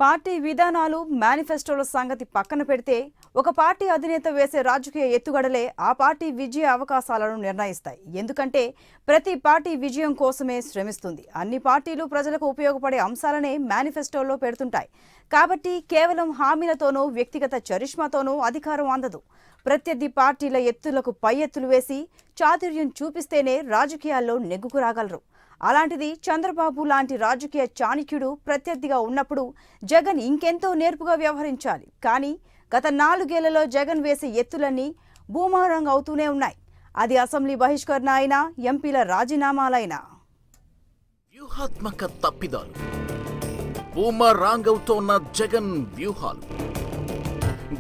Party విధానాలు మేనిఫెస్టోల సంగతి పక్కన పెడితే ఒక పార్టీ అధినేత వేసే రాజకీయ ఎత్తుగడలే ఆ పార్టీ విజయ అవకాశాలను నిర్ణయిస్తాయి. ఎందుకంటే ప్రతి పార్టీ విజయం కోసమే శ్రమిస్తుంది. అన్ని పార్టీలు ప్రజలకు ఉపయోగపడే అంశాలనే మేనిఫెస్టోల్లో పెడుతుంటాయి. కాబట్టి కేవలం హామీలతోనో వ్యక్తిగత చరిష్మాతోనో అధికారం అందదు. ప్రత్యర్థి పార్టీల ఎత్తులకు పై ఎత్తులు వేసి చాతుర్యం చూపిస్తేనే రాజకీయాల్లో నెగ్గుకు రాగలరు. అలాంటిది చంద్రబాబు లాంటి రాజకీయ చాణక్యుడు ప్రత్యర్థిగా ఉన్నప్పుడు జగన్ ఇంకెంతో నేర్పుగా వ్యవహరించాలి. కానీ గత 4 ఏళ్లలో జగన్ వేసే ఎత్తులన్నీ బూమరాంగ్ అవుతూనే ఉన్నాయి. అది అసెంబ్లీ బహిష్కరణ అయినా, ఎంపీల రాజీనామాలైనా. వ్యూహాత్మక తప్పిదాలు, బూమరాంగ్ అవుతోన్న జగన్ వ్యూహాలు.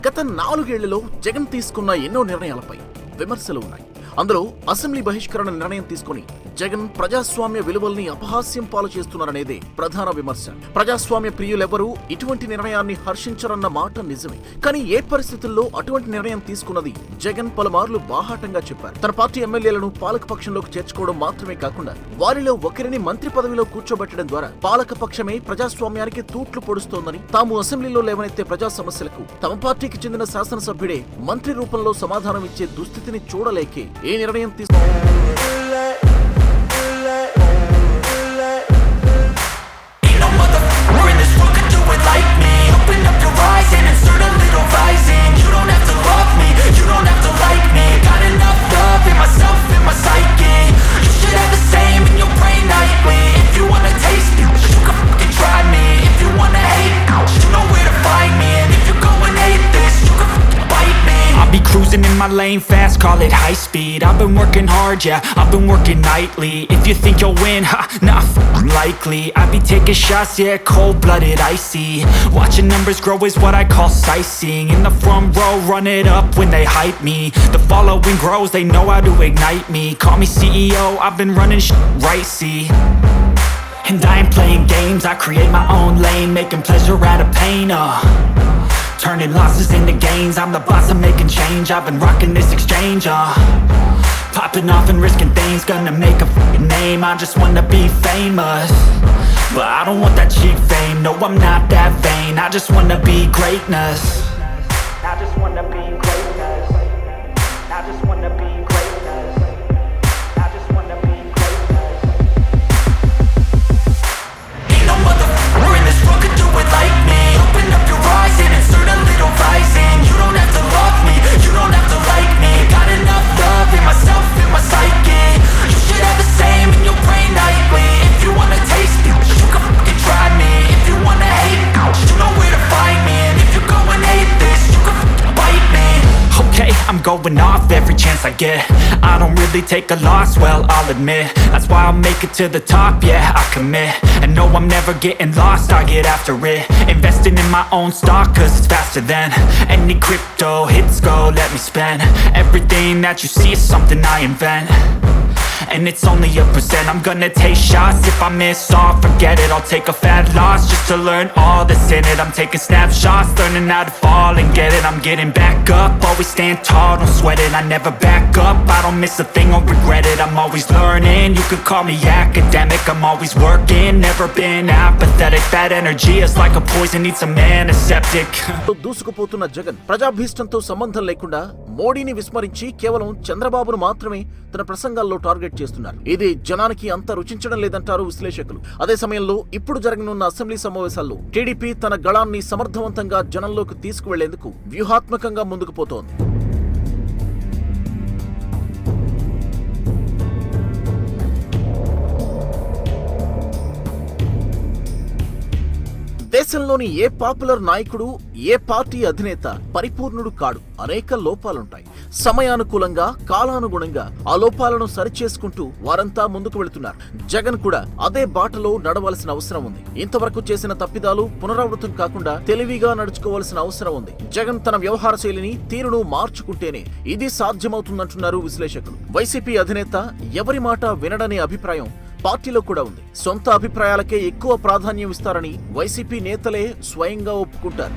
గత 4 ఏళ్లలో జగన్ తీసుకున్న ఎన్నో నిర్ణయాలపై విమర్శలు ఉన్నాయి. అందులో అసెంబ్లీ బహిష్కరణ నిర్ణయం తీసుకుని జగన్ ప్రజాస్వామ్య విలువల్ని అపహాస్యం పాలు చేస్తున్నారనేదే ప్రధాన విమర్శ. ప్రజాస్వామ్య ప్రియులెవరూ ఇటువంటి నిర్ణయాన్ని హర్షించరన్న మాట నిజమే. కానీ ఏ పరిస్థితుల్లో అటువంటి నిర్ణయం తీసుకున్నది జగన్ పలుమార్లు బాహాటంగా చెప్పారు. తన పార్టీ ఎమ్మెల్యేలను పాలకపక్షంలోకి చేర్చుకోవడం మాత్రమే కాకుండా వారిలో ఒకరిని మంత్రి పదవిలో కూర్చోబెట్టడం ద్వారా పాలకపక్షమే ప్రజాస్వామ్యానికి తూట్లు పొడుస్తోందని, తాము అసెంబ్లీలో లేవనెత్తే ప్రజా సమస్యలకు తమ పార్టీకి చెందిన శాసనసభ్యుడే మంత్రి రూపంలో సమాధానం ఇచ్చే దుస్థితిని చూడలేకే ఏ నిర్ణయం Cruising in my lane fast, call it high speed. I've been working hard, yeah, I've been working nightly. If you think you'll win, ha, not likely. I be taking shots, yeah, cold-blooded, icy. Watching numbers grow is what I call sightseeing. In the front row, run it up when they hype me. The following grows, they know how to ignite me. Call me CEO, I've been running right, see. And I ain't playing games, I create my own lane, making pleasure out of pain, turning losses into gains. I'm the boss, I'm making change. I've been rocking this exchange, popping off and risking things. Gonna make a f***ing name. I just wanna be famous, but I don't want that cheap fame. No, I'm not that vain. I just wanna be greatness. I just wanna be greatness. I just wanna be greatness. I just wanna be greatness. Ain't no motherfucker in this world could do it like me. Open up your eyes and insert a little rising. You don't have to love me, you don't have to like me. Got enough love in myself, in my psyche. You should have the same in your brain nightly. If you wanna taste me, you can fucking try me. If you wanna hate, you know where to find me. And if you go and hate this, you can fucking bite me. Okay, I'm going off every chance I get. I don't really take a loss, well, I'll admit. That's why I'll make it to the top, yeah, I commit. And no, I'm never getting lost, I get after it. Investing in my own stock, cause it's faster than any crypto hits go, let me spend. Everything that you see is something I invent, and it's only a percent. I'm gonna take shots, if I miss all, forget it. I'll take a fat loss just to learn all that's in it. I'm taking snapshots, learning how to fall and get it. I'm getting back up, always stand tall, don't sweat it. I never back up, I don't miss a thing or regret it. I'm always learning, you could call me academic. I'm always working, never been apathetic. That energy is like a poison, needs some antiseptic. దూసుకుపోతున్న Jagan ప్రజాభీష్టంతో సంబంధం లేకుండా మోడీని విస్మరించి కేవలం చంద్రబాబును మాత్రమే తన ప్రసంగాల్లో target చేస్తున్నారు. ఇది జనానికి అంత రుచించడం లేదంటారు విశ్లేషకులు. అదే సమయంలో ఇప్పుడు జరగనున్న అసెంబ్లీ సమావేశాల్లో టీడీపీ తన గళాన్ని సమర్థవంతంగా జనంలోకి తీసుకువెళ్లేందుకు వ్యూహాత్మకంగా ముందుకు పోతోంది. దేశంలోని ఏ పాపులర్ నాయకుడు, ఏ పార్టీ అధినేత పరిపూర్ణుడు కాడు. అనేక లోపాలుంటాయి. సమయానుకూలంగా, కాలానుగుణంగా ఆ లోపాలను సరిచేసుకుంటూ వారంతా ముందుకు వెళుతున్నారు. జగన్ కూడా అదే బాటలో నడవలసిన అవసరం ఉంది. ఇంతవరకు చేసిన తప్పిదాలు పునరావృతం కాకుండా తెలివిగా నడుచుకోవాల్సిన అవసరం ఉంది. జగన్ తన వ్యవహార శైలిని, తీరును మార్చుకుంటేనే ఇది సాధ్యమవుతుందంటున్నారు విశ్లేషకులు. వైసీపీ అధినేత ఎవరి మాట వినడనే అభిప్రాయం పార్టీలో కూడా ఉంది. సొంత అభిప్రాయాలకే ఎక్కువ ప్రాధాన్యం ఇస్తారని వైసీపీ నేతలే స్వయంగా ఒప్పుకుంటారు.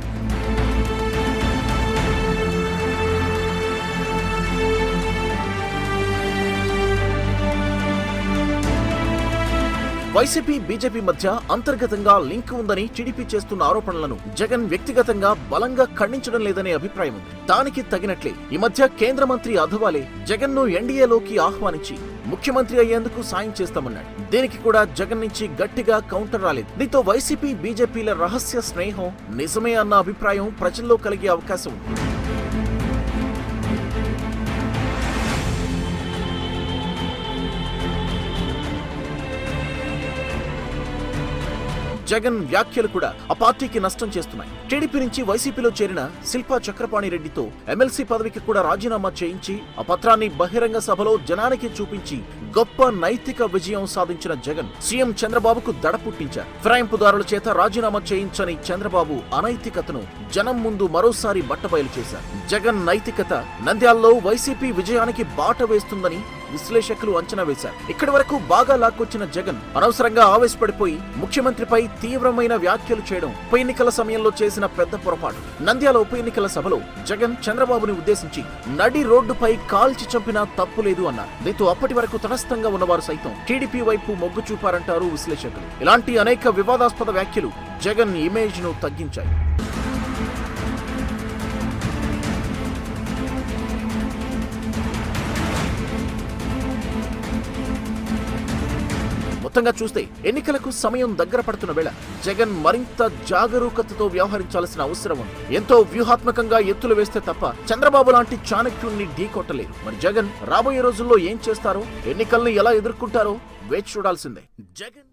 వైసీపీ బీజేపీ మధ్య అంతర్గతంగా లింక్ ఉందని టీడీపీ చేస్తున్న ఆరోపణలను జగన్ వ్యక్తిగతంగా బలంగా ఖండించడం లేదనే అభిప్రాయం ఉంది. దానికి తగినట్లే ఈ మధ్య కేంద్ర మంత్రి అథవాలే జగన్ ను ఎన్డీఏలోకి ఆహ్వానించి ముఖ్యమంత్రి అయ్యేందుకు సాయం చేస్తామన్నాడు. దీనికి కూడా జగన్ నుంచి గట్టిగా కౌంటర్ రాలేదు. దీంతో వైసీపీ బీజేపీల రహస్య స్నేహం నిజమే అన్న అభిప్రాయం ప్రజల్లో కలిగే అవకాశం ఉంది. జగన్ వ్యాఖ్యలు కూడా ఆ పార్టీకి నష్టం చేస్తున్నాయి. టీడీపీ నుంచి వైసీపీలో చేరిన శిల్పా చక్రపాణి రెడ్డితో ఎమ్మెల్సీ పదవికి కూడా రాజీనామా చేయించి ఆ పత్రాన్ని బహిరంగ సభలో జనానికి చూపించి గొప్ప నైతిక విజయం సాధించిన జగన్ సీఎం చంద్రబాబుకు దడ పుట్టించారు. ఫిరాయింపుదారుల చేత రాజీనామా చేయించని చంద్రబాబు అనైతికతను జనం ముందు మరోసారి బట్టబయలు చేశారు. జగన్ నైతికత నంద్యాలలో వైసీపీ విజయానికి బాట వేస్తుందని విశ్లేషకులు అంచనా వేశారు. ఇక్కడి వరకు బాగా లాక్కొచ్చిన జగన్ అనవసరంగా ఆవేశపడిపోయి ముఖ్యమంత్రిపై తీవ్రమైన వ్యాఖ్యలు చేయడం ఉప ఎన్నికల సమయంలో చేసిన పెద్ద పొరపాటు. నంద్యాల ఉప ఎన్నికల సభలో జగన్ చంద్రబాబుని ఉద్దేశించి నడి రోడ్డుపై కాల్చి చంపినా తప్పులేదు అన్నారు. దీంతో అప్పటి వరకు తటస్థంగా ఉన్నవారు సైతం టీడీపీ వైపు మొగ్గు చూపారంటారు విశ్లేషకులు. ఇలాంటి అనేక వివాదాస్పద వ్యాఖ్యలు జగన్ ఇమేజ్ ను తగ్గించాయి. మొత్తంగా చూస్తే ఎన్నికలకు సమయం దగ్గర పడుతున్న వేళ జగన్ మరింత జాగరూకతతో వ్యవహరించాల్సిన అవసరం ఉంది. ఎంతో వ్యూహాత్మకంగా ఎత్తులు వేస్తే తప్ప చంద్రబాబు లాంటి చాణక్యుల్ని ఢీకొట్టలేరు. మరి జగన్ రాబోయే రోజుల్లో ఏం చేస్తారో, ఎన్నికల్ని ఎలా ఎదుర్కొంటారో వేచి చూడాల్సిందే. జగన్